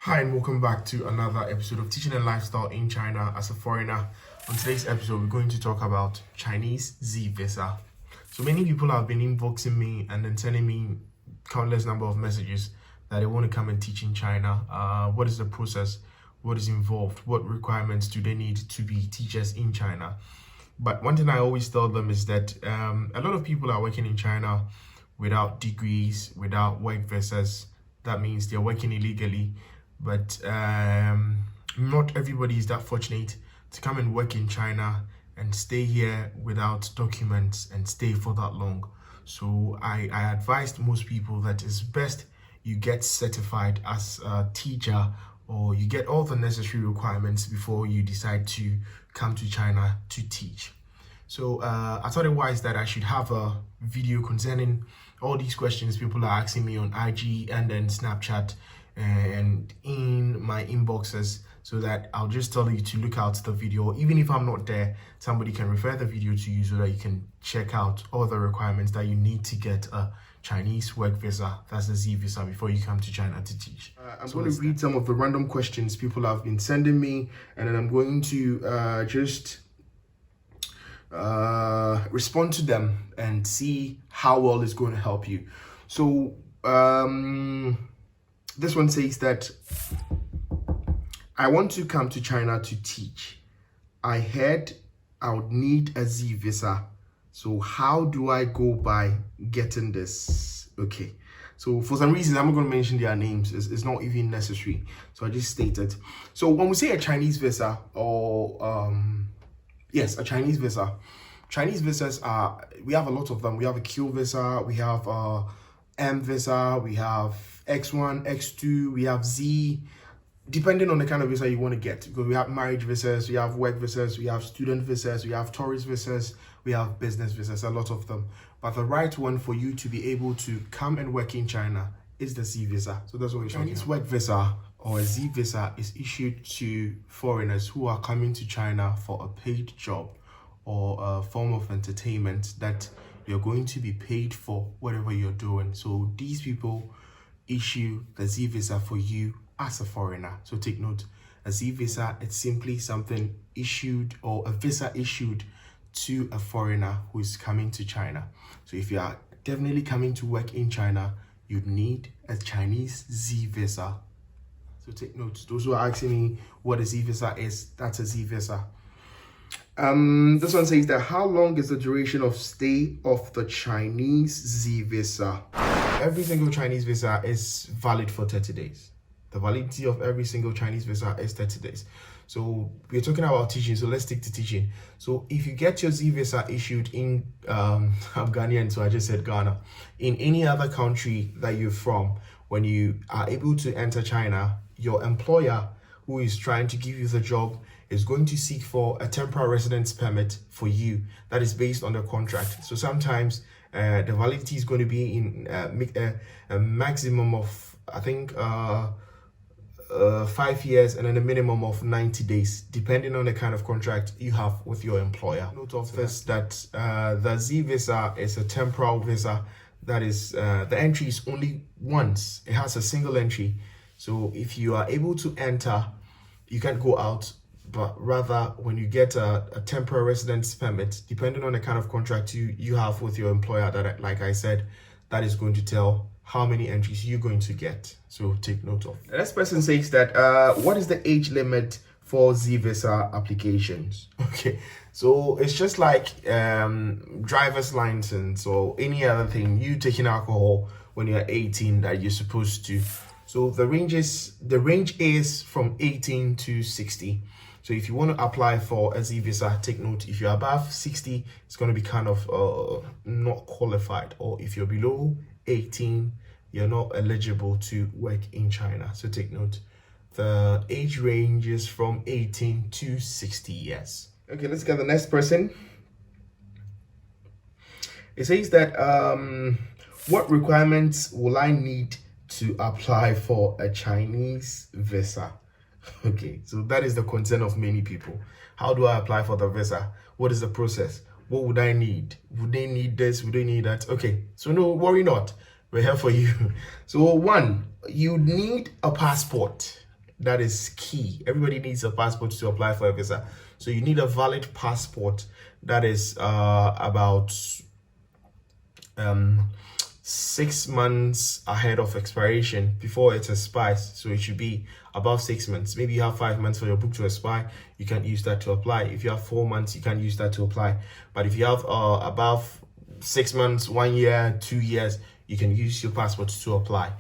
Hi and welcome back to another episode of Teaching and Lifestyle in China as a foreigner. On today's episode, we're going to talk about Chinese Z visa. So many people have been inboxing me and then sending me countless number of messages that they want to come and teach in China. What is the process? What is involved? What requirements do they need to be teachers in China? But one thing I always tell them is that a lot of people are working in China without degrees, without work visas. That means they're working illegally. But not everybody is that fortunate to come and work in China and stay here without documents and stay for that long. So I advised most people that it's best you get certified as a teacher, or you get all the necessary requirements before you decide to come to China to teach. So I thought it wise that I should have a video concerning all these questions people are asking me on IG and then Snapchat and in my inboxes, so that I'll just tell you to look out the video. Even if I'm not there, somebody can refer the video to you so that you can check out all the requirements that you need to get a Chinese work visa, that's a Z visa, before you come to China to teach. I'm going to read some of the random questions people have been sending me, and then I'm going to just respond to them and see how well it's going to help you. So this one says that I want to come to China to teach. I heard I would need a Z visa. So how do I go by getting this? Okay. So for some reason, I'm not going to mention their names. It's not even necessary. So I just stated. So when we say a Chinese visa, or yes, a Chinese visa. Chinese visas are, we have a lot of them. We have a Q visa, we have a M visa, we have X1, X2, we have Z, depending on the kind of visa you want to get. Because we have marriage visas, we have work visas, we have student visas, we have tourist visas, we have business visas, a lot of them. But the right one for you to be able to come and work in China is the Z visa. So that's what we're talking about. Chinese work visa or a Z visa is issued to foreigners who are coming to China for a paid job or a form of entertainment that you're going to be paid for whatever you're doing. So these people issue the Z visa for you as a foreigner. So take note, a Z visa, it's simply something issued, or a visa issued to a foreigner who is coming to China. So if you are definitely coming to work in China, you'd need a Chinese Z visa. So take note, those who are asking me what a Z visa is, that's a Z visa. This one says that how long is the duration of stay of the Chinese Z visa? Every single Chinese visa is valid for 30 days. The validity of every single Chinese visa is 30 days. So we're talking about teaching, so let's stick to teaching. So if you get your Z visa issued in, I'm Ghanaian, so I just said Ghana, in any other country that you're from, when you are able to enter China, your employer who is trying to give you the job is going to seek for a temporary residence permit for you that is based on the contract. So sometimes the validity is going to be in a maximum of, I think, 5 years, and then a minimum of 90 days, depending on the kind of contract you have with your employer. Note of this, that the Z visa is a temporal visa. That is, the entry is only once. It has a single entry. So if you are able to enter, you can't go out. But rather, when you get a temporary residence permit, depending on the kind of contract you have with your employer, that, like I said, that is going to tell how many entries you're going to get. So take note of. The next person says that, what is the age limit for Z visa applications? Okay, so it's just like driver's license or any other thing. You taking alcohol when you're 18 that you're supposed to. So the range is from 18 to 60. So if you want to apply for a Z visa, take note, if you're above 60, it's going to be kind of not qualified. Or if you're below 18, you're not eligible to work in China. So take note, the age range is from 18 to 60 years. Okay, let's get the next person. It says that, what requirements will I need to apply for a Chinese visa? Okay, so that is the concern of many people. How do I apply for the visa? What is the process? What would I need? Would they need this? Would they need that? Okay, so no, worry not. We're here for you. So one, you need a passport. That is key. Everybody needs a passport to apply for a visa. So you need a valid passport that is about 6 months ahead of expiration before it expires. So it should be above 6 months. Maybe you have 5 months for your book to expire, you can use that to apply. If you have 4 months, you can use that to apply. But if you have above 6 months, 1 year, 2 years, you can use your passport to apply.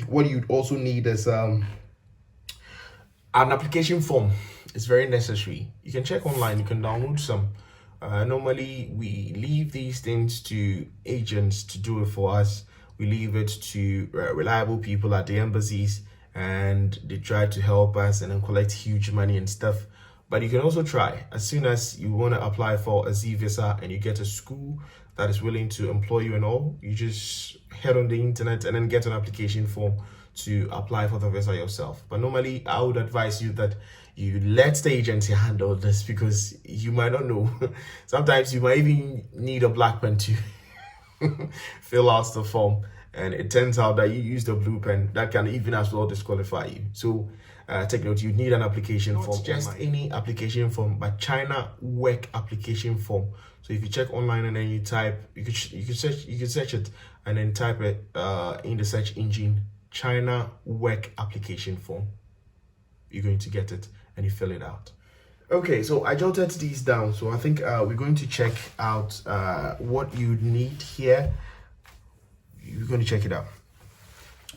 What you'd also need is an application form. It's very necessary. You can check online, you can download some. Normally we leave these things to agents to do it for us. We leave it to reliable people at the embassies, and they try to help us and then collect huge money and stuff. But you can also try, as soon as you want to apply for a Z visa and you get a school that is willing to employ you and all, you just head on the internet and then get an application form to apply for the visa yourself. But normally I would advise you that you let the agency handle this, because you might not know. Sometimes you might even need a black pen to fill out the form, and it turns out that you use the blue pen. That can even as well disqualify you. So take note, you need an application form. Not just any application form, but China work application form. So if you check online and then you type, you could search it and then type it in the search engine, China work application form. You're going to get it and you fill it out. Okay, so I jotted these down. So I think we're going to check out what you need here. You're going to check it out.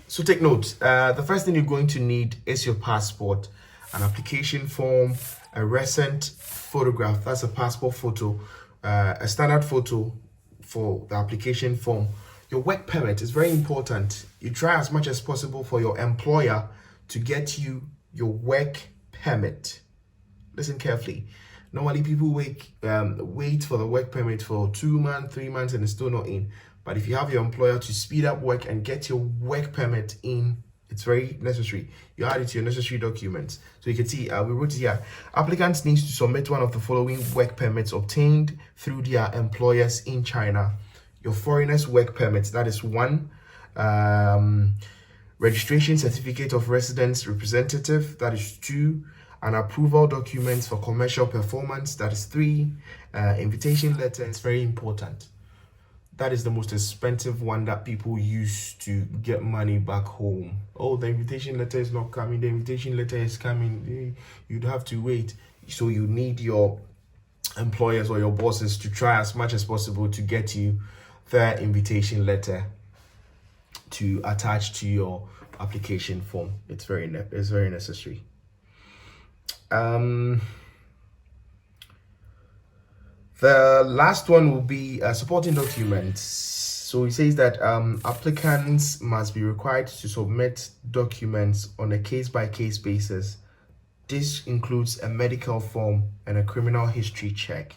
So take note. The first thing you're going to need is your passport, an application form, a recent photograph. That's a passport photo, a standard photo for the application form. Your work permit is very important. You try as much as possible for your employer to get you your work permit. Listen carefully. Normally people wait for the work permit for 2 months, 3 months, and it's still not in. But if you have your employer to speed up work and get your work permit in, it's very necessary. You add it to your necessary documents. So you can see, we wrote it here. Applicants need to submit one of the following work permits obtained through their employers in China. Your foreigner's work permits, that is 1. Registration certificate of residence representative, that is 2. An approval document for commercial performance, that is 3. Invitation letter is very important. That is the most expensive one that people use to get money back home. Oh, the invitation letter is not coming. The invitation letter is coming. You'd have to wait. So you need your employers or your bosses to try as much as possible to get you their invitation letter to attach to your application form. It's very necessary. The last one will be supporting documents. So it says that applicants must be required to submit documents on a case-by-case basis. This includes a medical form and a criminal history check.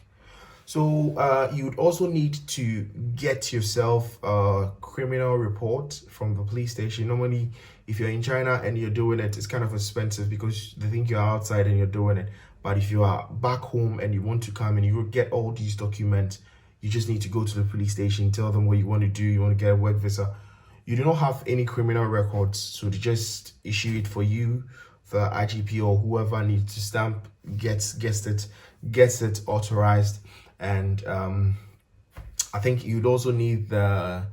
So you would also need to get yourself a criminal report from the police station. Normally, if you're in China and you're doing it, it's kind of expensive because they think you're outside and you're doing it. But if you are back home and you want to come and you will get all these documents, you just need to go to the police station, tell them what you want to do. You want to get a work visa. You do not have any criminal records, so they just issue it for you. The IGP or whoever needs to stamp gets it authorized. And I think you'd also need the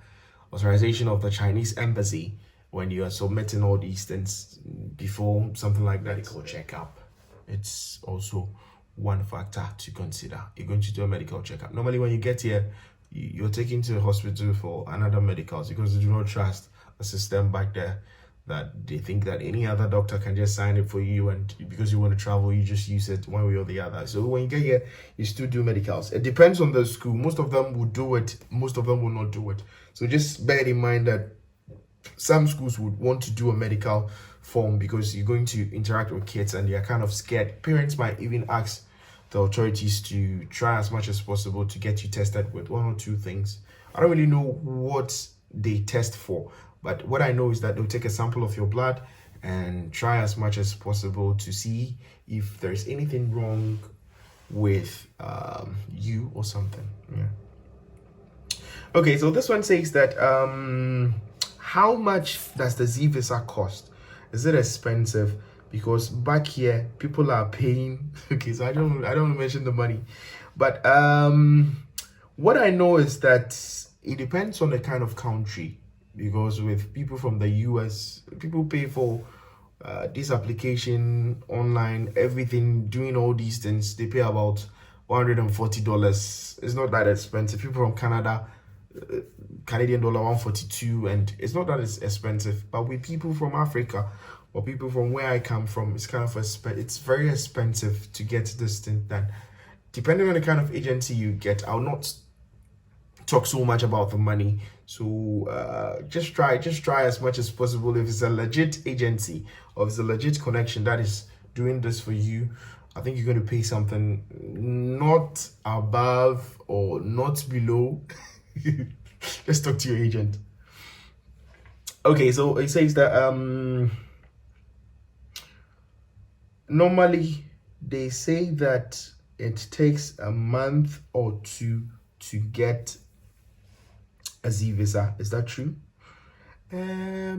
authorization of the Chinese embassy when you are submitting all these things before something like that. Medical checkup. It's also one factor to consider. You're going to do a medical checkup. Normally when you get here, you're taken to the hospital for another medicals because they do not trust a system back there, that they think that any other doctor can just sign it for you, and because you want to travel, you just use it one way or the other. So when you get here, you still do medicals. It depends on the school. Most of them will do it, most of them will not do it. So just bear in mind that some schools would want to do a medical form because you're going to interact with kids and they're kind of scared. Parents might even ask the authorities to try as much as possible to get you tested with 1 or 2 things. I don't really know what they test for, but what I know is that they'll take a sample of your blood and try as much as possible to see if there's anything wrong with you or something. Yeah. Okay, so this one says that how much does the Z visa cost? Is it expensive? Because back here people are paying. Okay, so I don't want to mention the money, but what I know is that it depends on the kind of country. Because with people from the US, people pay for this application online, everything, doing all these things. They pay about $140. It's not that expensive. People from Canada, Canadian dollar 142, and it's not that it's expensive. But with people from Africa or people from where I come from, it's kind of it's very expensive to get this thing done. Depending on the kind of agency you get, I'll not talk so much about the money. So just try as much as possible. If it's a legit agency or if it's a legit connection that is doing this for you, I think you're going to pay something not above or not below. Let's talk to your agent. Okay, so it says that normally they say that it takes a month or two to get a Z visa. Is that true? I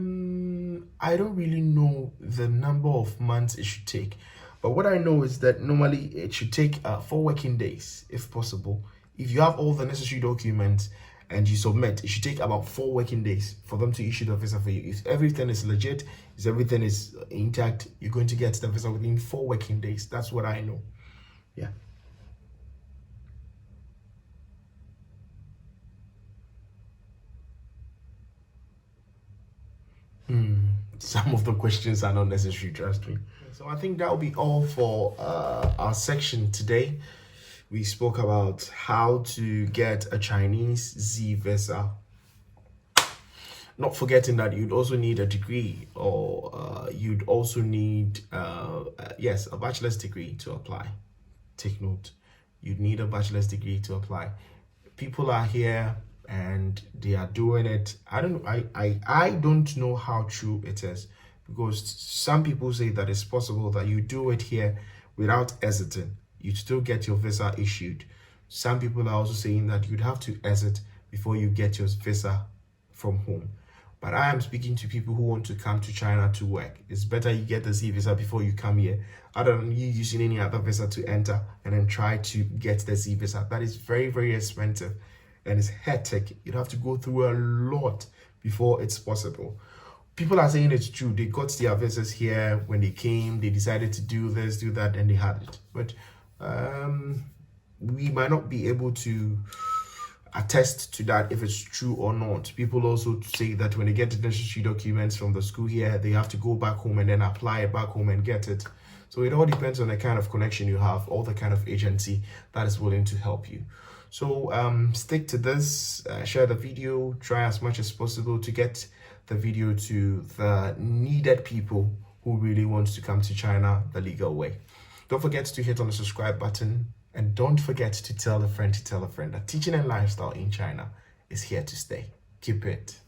don't really know the number of months it should take, but what I know is that normally it should take 4 working days if possible. If you have all the necessary documents and you submit, it should take about 4 working days for them to issue the visa for you. If everything is legit, if everything is intact, you're going to get the visa within 4 working days. That's what I know. Yeah. Some of the questions are not necessary, trust me. So I think that will be all for our section today. We spoke about how to get a Chinese Z visa. Not forgetting that you'd also need a degree, or you'd also need, yes, a bachelor's degree to apply. Take note, you'd need a bachelor's degree to apply. People are here and they are doing it. I don't know how true it is, because some people say that it's possible that you do it here without exiting, you still get your visa issued. Some people are also saying that you'd have to exit before you get your visa from home. But I am speaking to people who want to come to China to work. It's better you get the Z visa before you come here, other than you using any other visa to enter and then try to get the Z visa. That is very, very expensive and it's hectic. You'd have to go through a lot before it's possible. People are saying it's true. They got their visas here when they came. They decided to do this, do that, and they had it. But we might not be able to attest to that if it's true or not. People also say that when they get the necessary documents from the school here, they have to go back home and then apply it back home and get it. So it all depends on the kind of connection you have or the kind of agency that is willing to help you. So stick to this, share the video, try as much as possible to get the video to the needed people who really want to come to China the legal way. Don't forget to hit on the subscribe button, and don't forget to tell a friend that teaching and lifestyle in China is here to stay. Keep it.